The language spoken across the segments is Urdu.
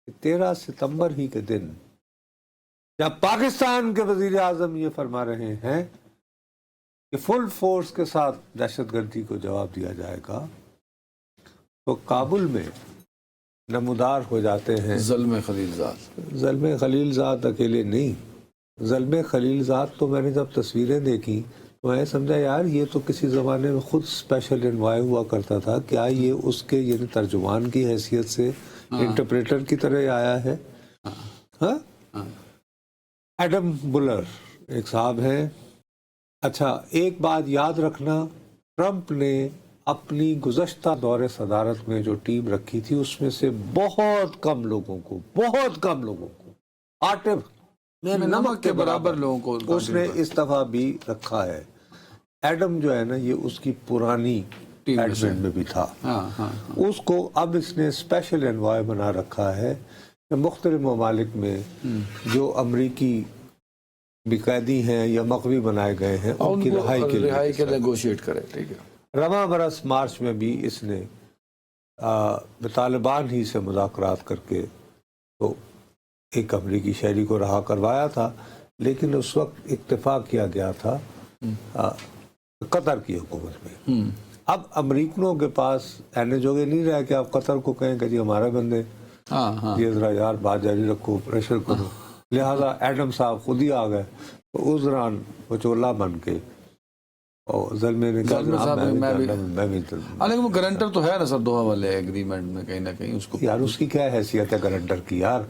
13 ستمبر ہی کے دن جب پاکستان کے وزیر اعظم یہ فرما رہے ہیں کہ فل فورس کے ساتھ دہشت گردی کو جواب دیا جائے گا، تو کابل میں نمودار ہو جاتے ہیں ظلم خلیل زاد۔ زلمے خلیل زاد اکیلے نہیں، زلمے خلیل زاد تو میں نے جب تصویریں دیکھی تو میں سمجھا یار یہ تو کسی زمانے میں خود اسپیشل انوائے ہوا کرتا تھا، کیا یہ اس کے یعنی ترجمان کی حیثیت سے انٹرپریٹر کی طرح آیا ہے؟ ہاں، ایڈم بلر ایک صاحب ہیں۔ اچھا ایک بات یاد رکھنا، ٹرمپ نے اپنی گزشتہ دور صدارت میں جو ٹیم رکھی تھی اس میں سے بہت کم لوگوں کو آٹے میں نمک کے برابر لوگوں کو اس نے اس دفعہ بھی رکھا ہے۔ ایڈم جو ہے نا یہ اس کی پرانی ایڈمن میں بھی تھا، اس کو اب اس نے اسپیشل انوائے بنا رکھا ہے کہ مختلف ممالک میں جو امریکی بھی قیدی ہیں یا مغوی بنائے گئے ہیں ان کی رہائی کے لیے نیگوشیٹ کرے۔ ٹھیک ہے، رواں برس مارچ میں بھی اس نے طالبان ہی سے مذاکرات کر کے تو ایک امریکی شہری کو رہا کروایا تھا، لیکن اس وقت اتفاق کیا گیا تھا قطر کی حکومت میں۔ اب امریکنوں کے پاس اینے جوگے نہیں رہے کہ آپ قطر کو کہیں کہ جی ہمارے بندے یہ ذرا یار بات جاری رکھو، پریشر کرو، لہذا ایڈم صاحب خود ہی آ گئے۔ تو اس دوران وچولا بن کے اور زلمے نے کہا لیکن وہ گارنٹر تو ہے نا سر دوحہ والے ایگریمنٹ میں کہیں نہ کہیں اس کو، یار اس کی کیا حیثیت ہے گارنٹر کی؟ یار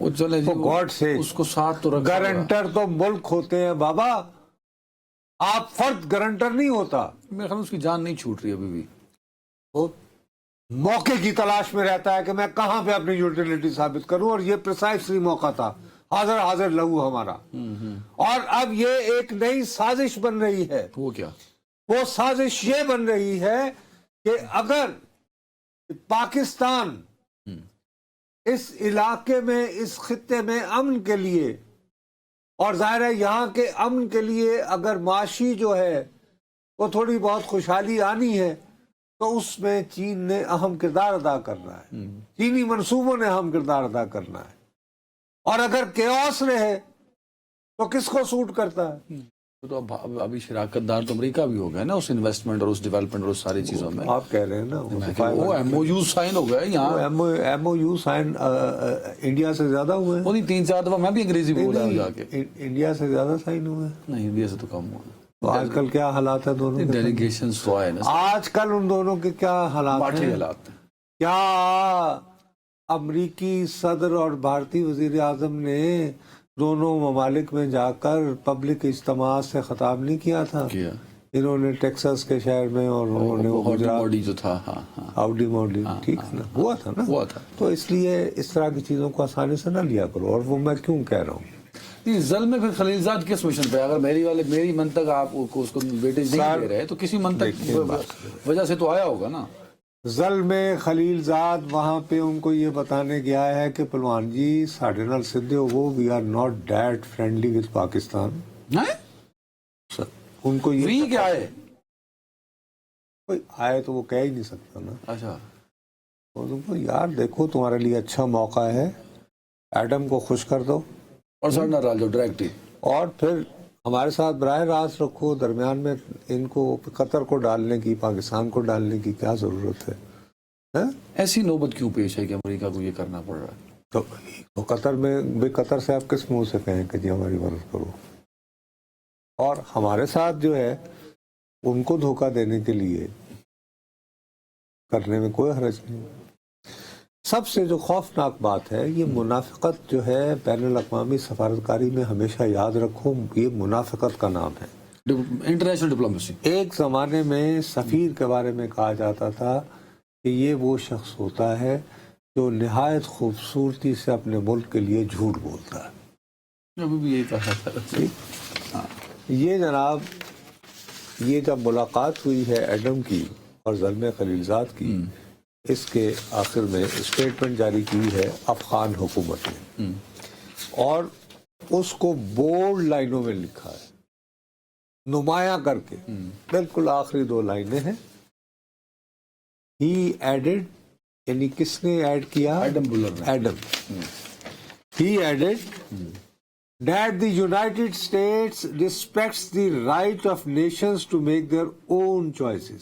گاڈ سے اس کو ساتھ تو رکھا، گارنٹر تو ملک ہوتے ہیں بابا، آپ فرد گارنٹر نہیں ہوتا۔ میرے خیال میں اس کی جان نہیں چھوٹ رہی ابھی بھی، وہ موقع کی تلاش میں رہتا ہے کہ میں کہاں پہ اپنی یوٹیلٹی ثابت کروں، اور یہ پریسائسلی موقع تھا، حاضر لہو ہمارا۔ اور اب یہ ایک نئی سازش بن رہی ہے۔ وہ کیا؟ وہ سازش یہ بن رہی ہے کہ اگر پاکستان اس علاقے میں اس خطے میں امن کے لیے، اور ظاہر ہے یہاں کے امن کے لیے اگر معاشی جو ہے وہ تھوڑی بہت خوشحالی آنی ہے تو اس میں چین نے اہم کردار ادا کرنا ہے، چینی منصوبوں نے اہم کردار ادا کرنا ہے۔ اور اگر کیوس رہے تو کس کو سوٹ کرتا ہے؟ تو ابھی شراکت دار تو امریکہ بھی ہو گیا نا اس انویسٹمنٹ اور اس ڈیولپمنٹ اور اس ساری چیزوں میں۔ آپ کہہ رہے ہیں نا وہ ایم او یو سائن ہو گئے یہاں، M O U sign India سے زیادہ ہوئے ہیں۔ وہ نہیں 3-4 دفعہ میں بھی انگریزی بول رہا ہوں جا کے، انڈیا سے زیادہ سائن ہوئے ہیں؟ نہیں انڈیا سے تو کم ہوا۔ تو آج کل کیا حالات ہے دونوں کے؟ ڈیلیگیشنز تو آئے نا آج کل ان دونوں کے کیا حالات ہیں؟ کیا امریکی صدر اور بھارتی وزیر اعظم نے دونوں ممالک میں جا کر پبلک اجتماعات سے خطاب نہیں کیا تھا؟ انہوں نے ٹیکساس کے شہر میں اور انہوں نے گجرات جو تھا آؤڈی موڈی ٹھیک نا ہوا تھا نا، ہوا تھا۔ تو اس لیے اس طرح کی چیزوں کو آسانی سے نہ لیا کرو۔ اور وہ میں کیوں کہہ رہا ہوں، ظلم پھر خلیل زاد کس مشن پہ؟ اگر میری منطق آپ کو اس کو ویٹیج نہیں دے رہے تو کسی منطق وجہ سے تو آیا ہوگا نا۔ ظلم خلیل زاد وہاں پہ ان کو یہ بتانے گیا ہے کہ پلوان جی ساڑھے نال سدھے ہو، we are not that friendly with Pakistan. ان کو یہ کیا ہے، کوئی آئے تو وہ کہہ ہی نہیں سکتا نا۔ اچھا تم کو یار دیکھو تمہارے لیے اچھا موقع ہے، ایڈم کو خوش کر دو اور سڑنا ڈال دو ڈائریکٹلی، اور پھر ہمارے ساتھ براہ راست رکھو۔ درمیان میں ان کو قطر کو ڈالنے کی، پاکستان کو ڈالنے کی کیا ضرورت ہے؟ ایسی نوبت کیوں پیش ہے کہ امریکہ کو یہ کرنا پڑ رہا ہے؟ تو قطر میں بھی قطر سے آپ کس منہ سے کہیں کہ جی ہماری مدد کرو؟ اور ہمارے ساتھ جو ہے ان کو دھوکہ دینے کے لیے کرنے میں کوئی حرج نہیں۔ سب سے جو خوفناک بات ہے یہ منافقت جو ہے بین الاقوامی سفارتکاری میں، ہمیشہ یاد رکھو یہ منافقت کا نام ہے، انٹرنیشنل ڈپلومیسی۔ ایک زمانے میں سفیر کے بارے میں کہا جاتا تھا کہ یہ وہ شخص ہوتا ہے جو نہایت خوبصورتی سے اپنے ملک کے لیے جھوٹ بولتا ہے۔ ابھی بھی یہی کہا تھا۔ یہ جناب یہ جب ملاقات ہوئی ہے ایڈم کی اور زلمے خلیل زاد کی، اس کے آخر میں اسٹیٹمنٹ جاری کی ہے افغان حکومت نے، اور اس کو بولڈ لائنوں میں لکھا ہے، نمایاں کر کے، بالکل آخری 2 لائنیں ہیں۔ ہی ایڈڈ، یعنی کس نے ایڈ کیا؟ ایڈم بلر نے۔ Adam He added that the United States respects the right of nations to make their own choices.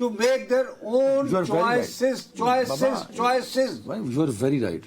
to make their own choices. You are very right.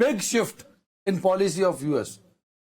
big shift in policy of US।